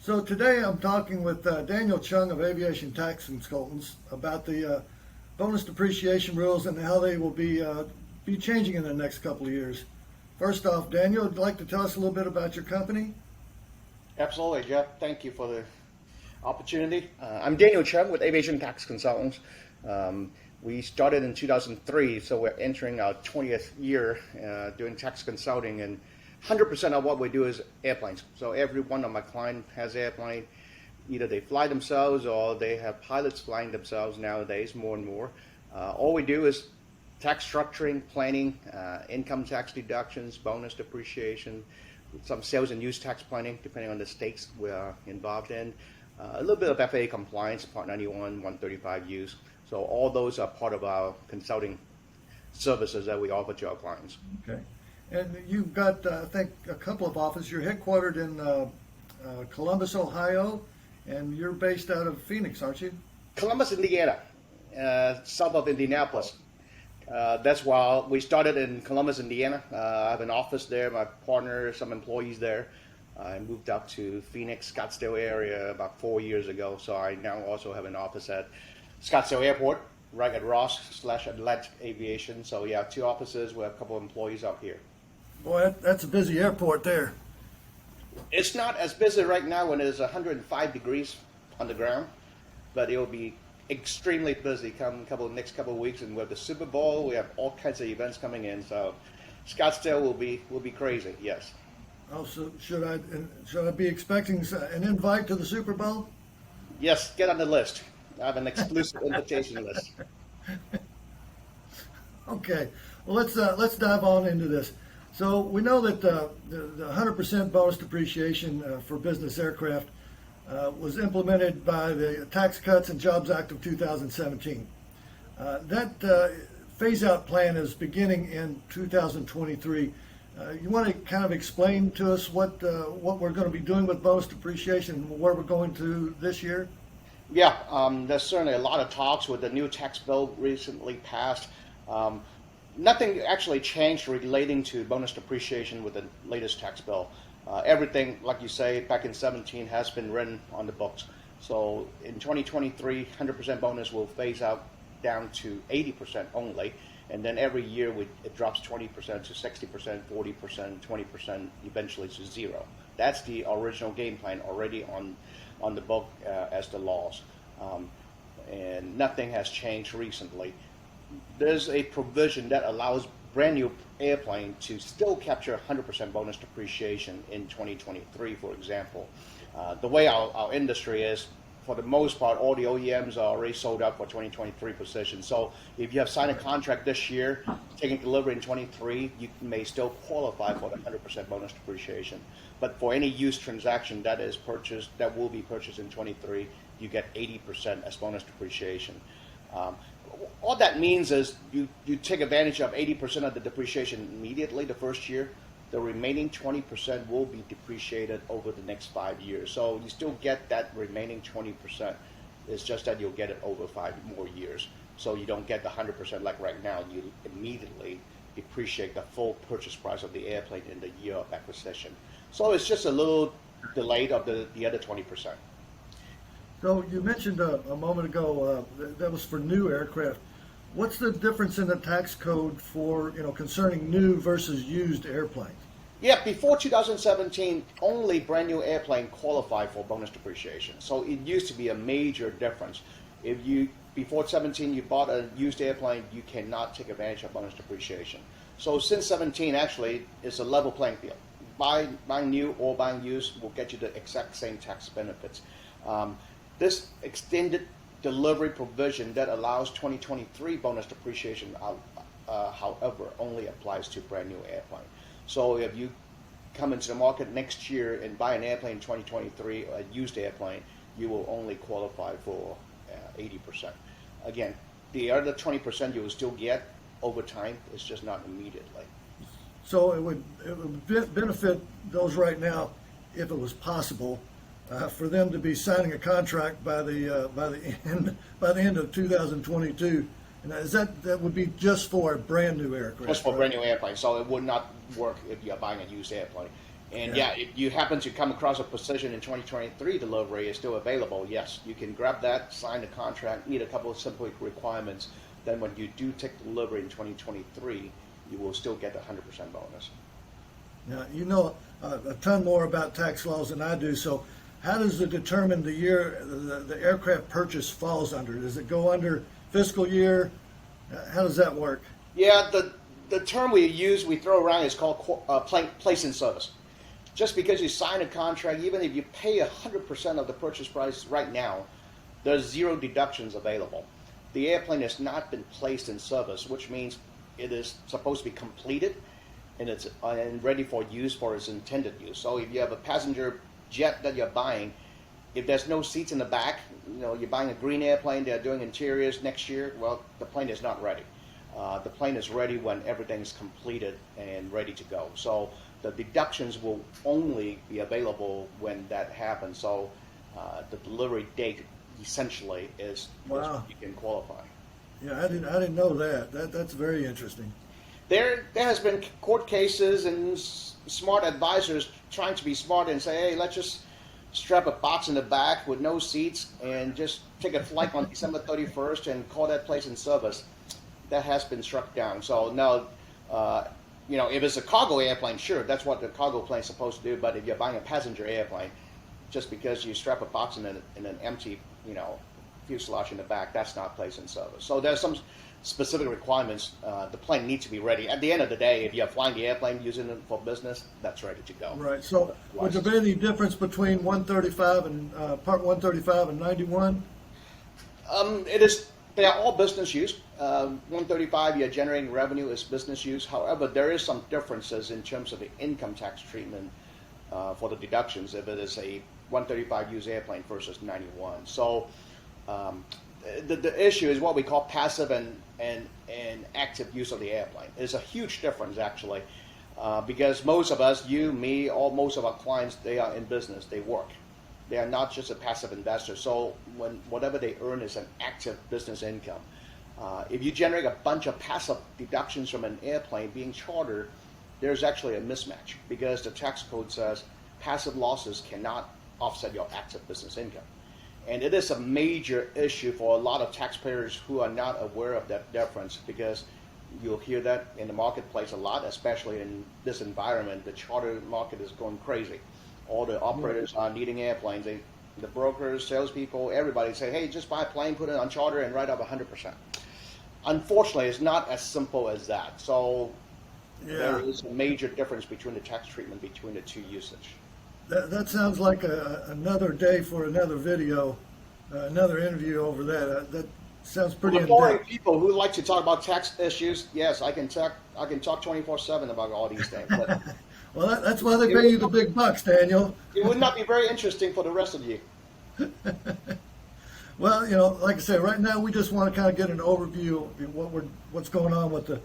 So today I'm talking with Daniel Cheung of Aviation Tax Consultants about the bonus depreciation rules and how they will be changing in the next couple of years. First off, Daniel, would you like to tell us a little bit about your company? Absolutely, Jeff. Thank you for the opportunity. I'm Daniel Cheung with Aviation Tax Consultants. We started in 2003, so we're entering our 20th year doing tax consulting, and 100% of what we do is airplanes. So every one of my clients has airplane. Either they fly themselves or they have pilots flying themselves nowadays, more and more. All we do is tax structuring, planning, income tax deductions, bonus depreciation, some sales and use tax planning, depending on the states we are involved in. A little bit of FAA compliance, Part 91, 135 use. So all those are part of our consulting services that we offer to our clients. Okay. And you've got, I think, a couple of offices. You're headquartered in Columbus, Ohio, and you're based out of Phoenix, aren't you? Columbus, Indiana, south of Indianapolis. That's why we started in Columbus, Indiana. I have an office there, my partner, some employees there. I moved up to Phoenix, Scottsdale area about 4 years ago. So I now also have an office at Scottsdale Airport, right at Ross/Atlantic Aviation. So yeah, 2 offices. We have a couple of employees up here. Boy, that's a busy airport there. It's not as busy right now when it's 105 degrees on the ground, but it will be extremely busy next couple of weeks. And we have the Super Bowl. We have all kinds of events coming in. So Scottsdale will be crazy. Yes. Oh, so should I be expecting an invite to the Super Bowl? Yes, get on the list. I have an exclusive invitation list. Okay, well let's dive on into this. So we know that the 100% bonus depreciation for business aircraft was implemented by the Tax Cuts and Jobs Act of 2017. That phase-out plan is beginning in 2023. You want to kind of explain to us what we're going to be doing with bonus depreciation and where we're going to this year? Yeah, there's certainly a lot of talks with the new tax bill recently passed. Nothing actually changed relating to bonus depreciation with the latest tax bill. Everything, like you say, back in 17 has been written on the books. So in 2023, 100% bonus will phase out down to 80% only. And then every year it drops 20% to 60%, 40%, 20%, eventually to zero. That's the original game plan already on the book as the laws. And nothing has changed recently. There's a provision that allows brand new airplane to still capture 100% bonus depreciation in 2023, for example. The way our industry is, for the most part, all the OEMs are already sold out for 2023 positions. So if you have signed a contract this year, taking delivery in 23, you may still qualify for the 100% bonus depreciation. But for any used transaction that will be purchased in 23, you get 80% as bonus depreciation. All that means is you take advantage of 80% of the depreciation immediately the first year. The remaining 20% will be depreciated over the next 5 years. So you still get that remaining 20%. It's just that you'll get it over 5 more years. So you don't get the 100% like right now. You immediately depreciate the full purchase price of the airplane in the year of acquisition. So it's just a little delayed of the other 20%. So you mentioned a moment ago that was for new aircraft. What's the difference in the tax code for, concerning new versus used airplanes? Yeah, before 2017, only brand new airplane qualified for bonus depreciation. So it used to be a major difference. If before 17 you bought a used airplane, you cannot take advantage of bonus depreciation. So since 17, actually, it's a level playing field. Buying new or buying used will get you the exact same tax benefits. This extended delivery provision that allows 2023 bonus depreciation, however, only applies to brand new airplane. So if you come into the market next year and buy an airplane in 2023, a used airplane, you will only qualify for 80%. Again, the other 20% you will still get over time. It's just not immediately. So it would benefit those right now, if it was possible, for them to be signing a contract by the end of 2022. And that would be just for a brand new aircraft? Just for brand new airplane. So it would not work if you're buying a used airplane. And Yeah. if you happen to come across a position in 2023 delivery is still available, yes, you can grab that, sign the contract, meet a couple of simple requirements. Then when you do take delivery in 2023, you will still get the 100% bonus. Now, you know a ton more about tax laws than I do. So, how does it determine the year the aircraft purchase falls under? Does it go under fiscal year? How does that work? Yeah, the term we throw around is called place in service. Just because you sign a contract, even if you pay 100% of the purchase price right now, there's zero deductions available. The airplane has not been placed in service, which means it is supposed to be completed and it's ready for use for its intended use. So if you have a passenger jet that you're buying, if there's no seats in the back, you're buying a green airplane, they're doing interiors next year, well, the plane is not ready. The plane is ready when everything is completed and ready to go. So the deductions will only be available when that happens. So the delivery date essentially is Wow. you can qualify. Yeah, I didn't know that. That's very interesting. There has been court cases and smart advisors trying to be smart and say, hey, let's just strap a box in the back with no seats and just take a flight on December 31st and call that place in service. That has been struck down. So now, if it's a cargo airplane, sure, that's what the cargo plane is supposed to do. But if you're buying a passenger airplane, just because you strap a box in an empty, fuselage in the back, that's not placed in service. So there's some specific requirements. The plane needs to be ready. At the end of the day, if you're flying the airplane using it for business, that's ready to go. Right. So, would there be any difference between 135 and Part 135 and 91? They are all business use. 135, you're generating revenue is business use. However, there is some differences in terms of the income tax treatment for the deductions if it is a 135 use airplane versus 91. So the issue is what we call passive and active use of the airplane. It's a huge difference actually, because most of us, you, me, most of our clients, they are in business, they work. They are not just a passive investor. So whatever they earn is an active business income. If you generate a bunch of passive deductions from an airplane being chartered, there's actually a mismatch because the tax code says passive losses cannot offset your active business income. And it is a major issue for a lot of taxpayers who are not aware of that difference because you'll hear that in the marketplace a lot, especially in this environment. The charter market is going crazy. All the operators are needing airplanes. The brokers, salespeople, everybody say, hey, just buy a plane, put it on charter, and write off 100%. Unfortunately, it's not as simple as that. So there is a major difference between the tax treatment between the two usage. That sounds like another day for another video, another interview over that. That sounds pretty For in-depth. people who like to talk about tax issues, yes, I can talk 24/7 about all these things. But Well, that's why they pay you the big bucks, Daniel. it would not be very interesting for the rest of you. Well, like I said, right now we just want to kind of get an overview of what's going on with the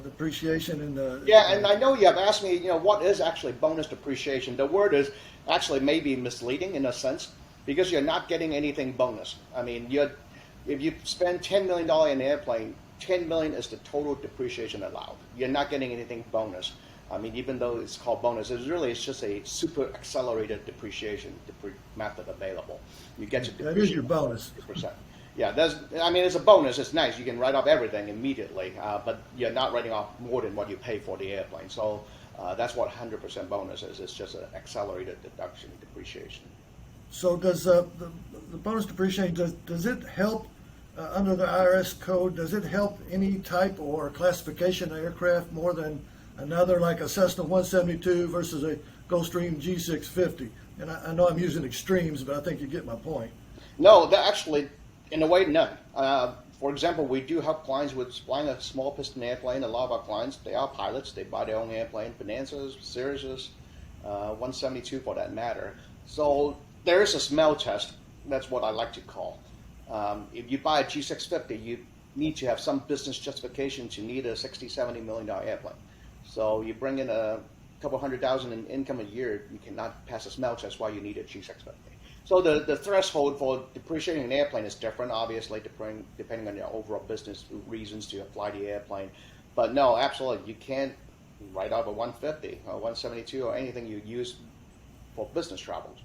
depreciation and the. Yeah, and I know you have asked me, what is actually bonus depreciation? The word is actually maybe misleading in a sense because you're not getting anything bonus. I mean, if you spend $10 million in an airplane, $10 million is the total depreciation allowed. You're not getting anything bonus. I mean, even though it's called bonus, it's just a super accelerated depreciation method available. You get to depreciate. That is your bonus. 50%. Yeah, it's a bonus. It's nice. You can write off everything immediately, but you're not writing off more than what you pay for the airplane. So that's what 100% bonus is. It's just an accelerated deduction depreciation. So does the bonus depreciation, does it help under the IRS code? Does it help any type or classification of aircraft more than another, like a Cessna 172 versus a Gulfstream G650? And I know I'm using extremes, but I think you get my point. No, that actually, in a way, none. For example, we do help clients with flying a small piston airplane. A lot of our clients, they are pilots. They buy their own airplane, Bonanzas, Cirruses, 172 for that matter. So there is a smell test. That's what I like to call. If you buy a G650, you need to have some business justification to need a $60, $70 million airplane. So you bring in a couple $100,000 in income a year, you cannot pass a smell test while you need a G650. So the threshold for depreciating an airplane is different, obviously, depending on your overall business reasons to fly the airplane. But no, absolutely, you can't write off a 150 or 172 or anything you use for business travels.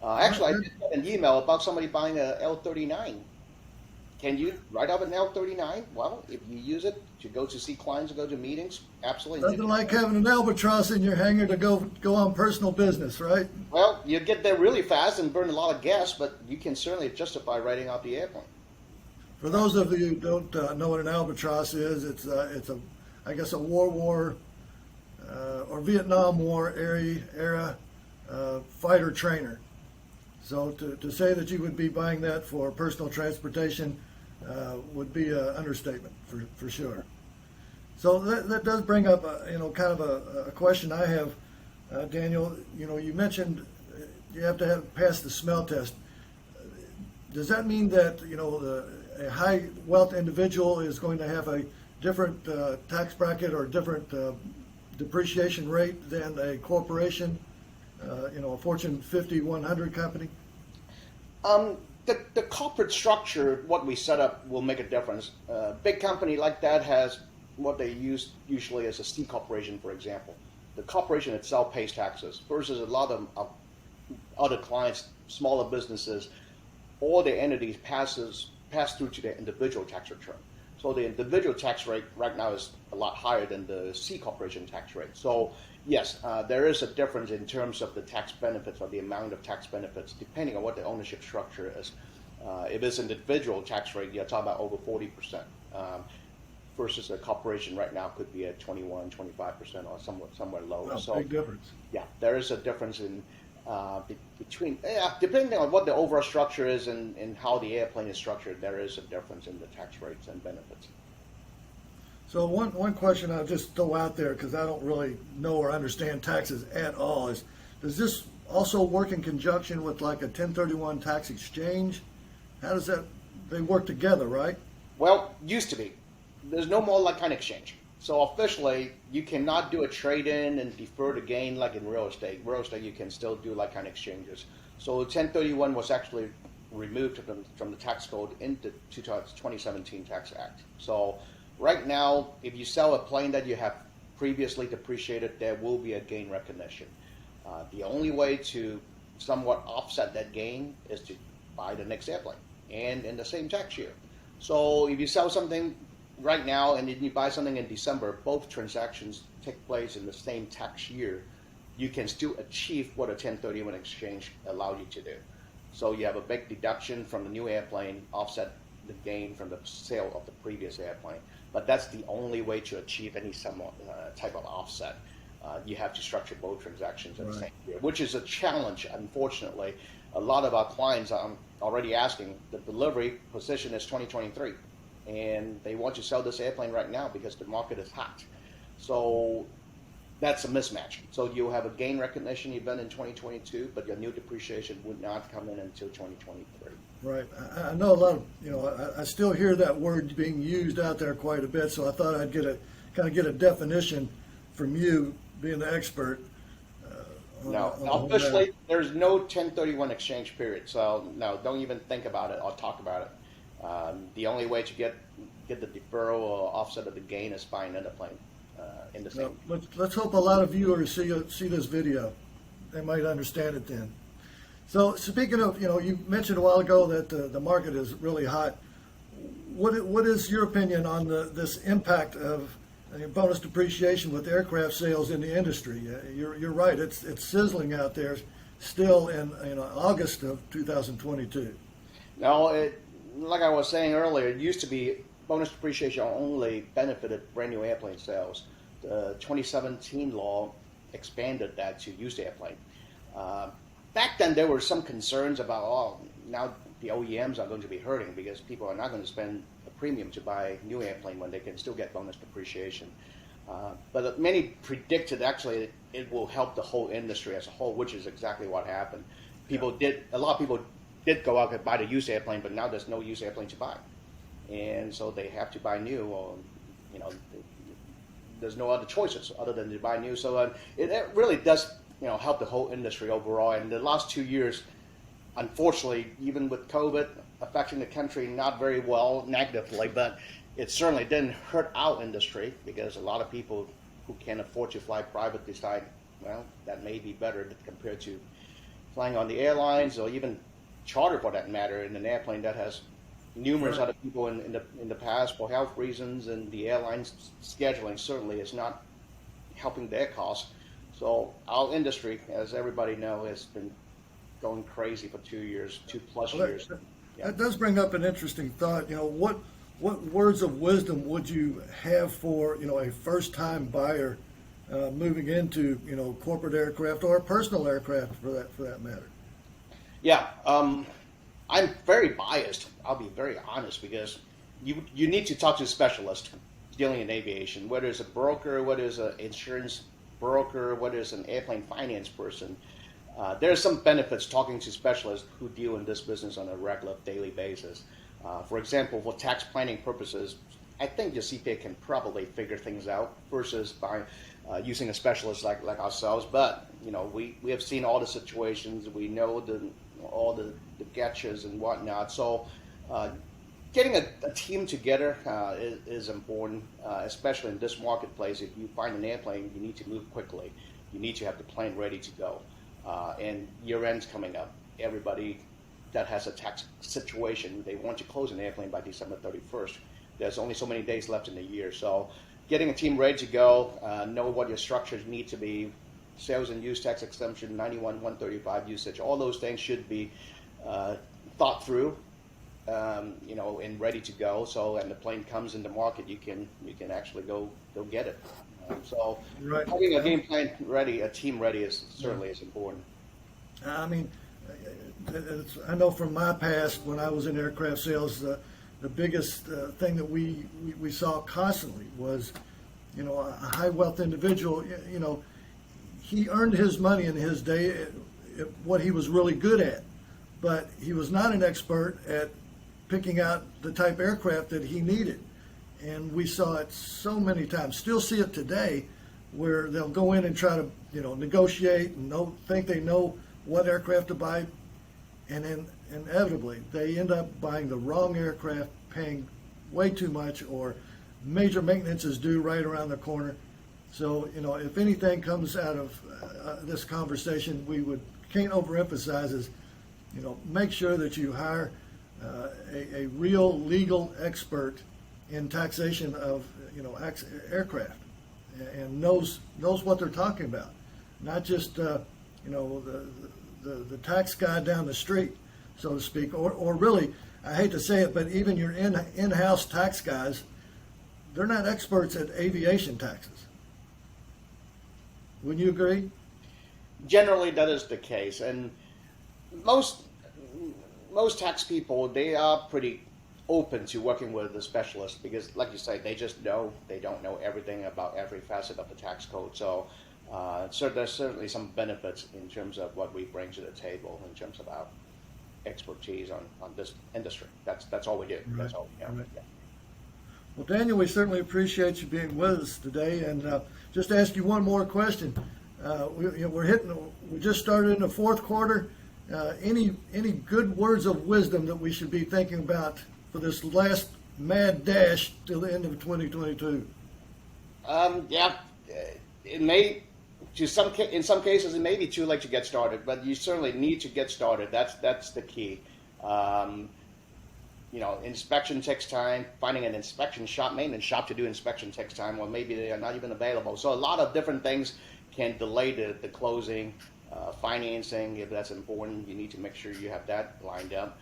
Actually, I Right. did get an email about somebody buying a L39. Can you write off an L39? Well, if you use it to go to see clients, go to meetings, absolutely. Nothing like having an albatross in your hangar to go on personal business, right? Well, you get there really fast and burn a lot of gas, but you can certainly justify writing off the airplane. For those of you who don't know what an albatross is, it's a I guess a World War or Vietnam War era fighter trainer. So to say that you would be buying that for personal transportation would be an understatement for sure. So that does bring up kind of a question I have, Daniel. You mentioned you have to pass the smell test. Does that mean that a high wealth individual is going to have a different tax bracket or different depreciation rate than a corporation, a Fortune 50, 100 company? The corporate structure, what we set up, will make a difference. A big company like that has what they use usually as a C corporation, for example. The corporation itself pays taxes versus a lot of other clients, smaller businesses, all the entities pass through to their individual tax return. So the individual tax rate right now is a lot higher than the C corporation tax rate. So yes, there is a difference in terms of the tax benefits or the amount of tax benefits depending on what the ownership structure is. If it's an individual tax rate, you're talking about over 40%. Versus a corporation right now could be at 21, 25% or somewhere lower. Oh, So big difference. yeah, there is a difference in between, depending on what the overall structure is and how the airplane is structured, there is a difference in the tax rates and benefits. So one question I'll just throw out there because I don't really know or understand taxes at all is, does this also work in conjunction with like a 1031 tax exchange? How does that, they work together, right? Well, used to be. There's no more like kind of exchange. So officially, you cannot do a trade-in and defer the gain like in real estate. Real estate, you can still do like kind of exchanges. So 1031 was actually removed from the tax code in the 2017 Tax Act. So right now, if you sell a plane that you have previously depreciated, there will be a gain recognition. The only way to somewhat offset that gain is to buy the next airplane and in the same tax year. So if you sell something right now and then you buy something in December, both transactions take place in the same tax year, you can still achieve what a 1031 exchange allowed you to do. So you have a big deduction from the new airplane, offset the gain from the sale of the previous airplane. But that's the only way to achieve any somewhat type of offset. You have to structure both transactions at the same year, which is a challenge, unfortunately. A lot of our clients are already asking, the delivery position is 2023. And they want to sell this airplane right now because the market is hot. So that's a mismatch. So you have a gain recognition event in 2022, but your new depreciation would not come in until 2023. Right. I know a lot of, I still hear that word being used out there quite a bit, so I thought I'd kind of get a definition from you, being the expert. No, on officially, there's no 1031 exchange period. So no, don't even think about it or talk about it. The only way to get the deferral or offset of the gain is buying another plane in the same. Well, let's hope a lot of viewers see this video. They might understand it then. So speaking of, you mentioned a while ago that the market is really hot. What is your opinion on this impact of bonus depreciation with aircraft sales in the industry? You're right. It's sizzling out there still in August of 2022. No, like I was saying earlier, it used to be bonus depreciation only benefited brand new airplane sales. The 2017 law expanded that to used airplane. Back then, there were some concerns about, now the OEMs are going to be hurting because people are not going to spend a premium to buy new airplane when they can still get bonus depreciation. But many predicted actually it will help the whole industry as a whole, which is exactly what happened. A lot of people did go out and buy the used airplane, but now there's no used airplane to buy, and so they have to buy new. Or, there's no other choices other than to buy new. So it really does, help the whole industry overall. And the last 2 years, unfortunately, even with COVID affecting the country not very well negatively, but it certainly didn't hurt our industry because a lot of people who can afford to fly private decide, well, that may be better compared to flying on the airlines or even charter for that matter in an airplane that has numerous other people in the past for health reasons, and the airlines scheduling certainly is not helping their costs. So our industry, as everybody knows, has been going crazy for 2 years, 2+ years. That does bring up an interesting thought. What words of wisdom would you have for a first-time buyer moving into corporate aircraft or personal aircraft for that matter? Yeah, I'm very biased. I'll be very honest, because you need to talk to a specialist dealing in aviation, whether it's a broker, whether it's an insurance broker, whether it's an airplane finance person. There's some benefits talking to specialists who deal in this business on a regular daily basis. For example, for tax planning purposes, I think your CPA can probably figure things out versus by using a specialist like ourselves. But we have seen all the situations. We know all the getches and whatnot. So getting a team together is important, especially in this marketplace. If you find an airplane, you need to move quickly. You need to have the plane ready to go. And year end's coming up. Everybody that has a tax situation, they want to close an airplane by December 31st. There's only so many days left in the year. So getting a team ready to go, know what your structures need to be, sales and use tax exemption, 91-135 usage, all those things should be thought through, and ready to go. So, and the plane comes in the market, you can actually go get it. So having a game plan ready, a team ready is certainly is important. I mean, I know from my past when I was in aircraft sales, the biggest thing that we saw constantly was, a high wealth individual. He earned his money in his day at what he was really good at, but he was not an expert at picking out the type aircraft that he needed. And we saw it so many times, still see it today, where they'll go in and try to, negotiate and think they know what aircraft to buy, and then inevitably they end up buying the wrong aircraft, paying way too much, or major maintenance is due right around the corner. So, if anything comes out of this conversation, can't overemphasize is, make sure that you hire a real legal expert in taxation of aircraft, and knows what they're talking about, not just the tax guy down the street, so to speak, or really, I hate to say it, but even your in-house tax guys, they're not experts at aviation taxes. Wouldn't you agree? Generally, that is the case, and most tax people, they are pretty open to working with a specialist, because, like you say, they don't know everything about every facet of the tax code. So there's certainly some benefits in terms of what we bring to the table in terms of our expertise on this industry. That's all we do. Right. That's all we do. Right. Yeah. Well, Daniel, we certainly appreciate you being with us today, and just ask you one more question. We just started in the fourth quarter. Any good words of wisdom that we should be thinking about for this last mad dash till the end of 2022? It may, in some cases, it may be too late to get started, but you certainly need to get started. That's the key. Inspection takes time. Finding an inspection shop, maintenance shop to do inspection takes time, or maybe they are not even available. So a lot of different things can delay the closing. Financing, if that's important, you need to make sure you have that lined up.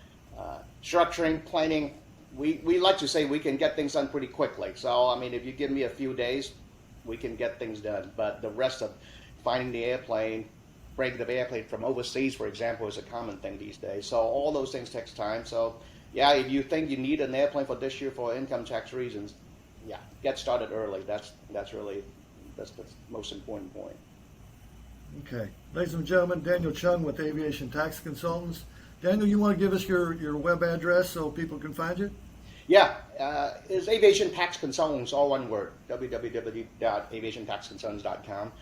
Structuring, planning, we like to say we can get things done pretty quickly. So, if you give me a few days, we can get things done. But the rest of finding the airplane, bringing the airplane from overseas, for example, is a common thing these days. So all those things takes time. So, if you think you need an airplane for this year for income tax reasons, get started early. That's the most important point. Okay. Ladies and gentlemen, Daniel Cheung with Aviation Tax Consultants. Daniel, you want to give us your web address so people can find you? Yeah, it's Aviation Tax Consultants, all one word, www.aviationtaxconsultants.com.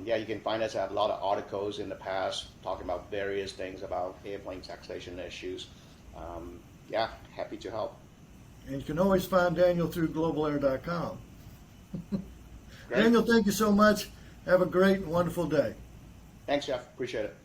You can find us. I have a lot of articles in the past talking about various things about airplane taxation issues. Happy to help. And you can always find Daniel through globalair.com. Great. Daniel, thank you so much. Have a great and wonderful day. Thanks, Jeff. Appreciate it.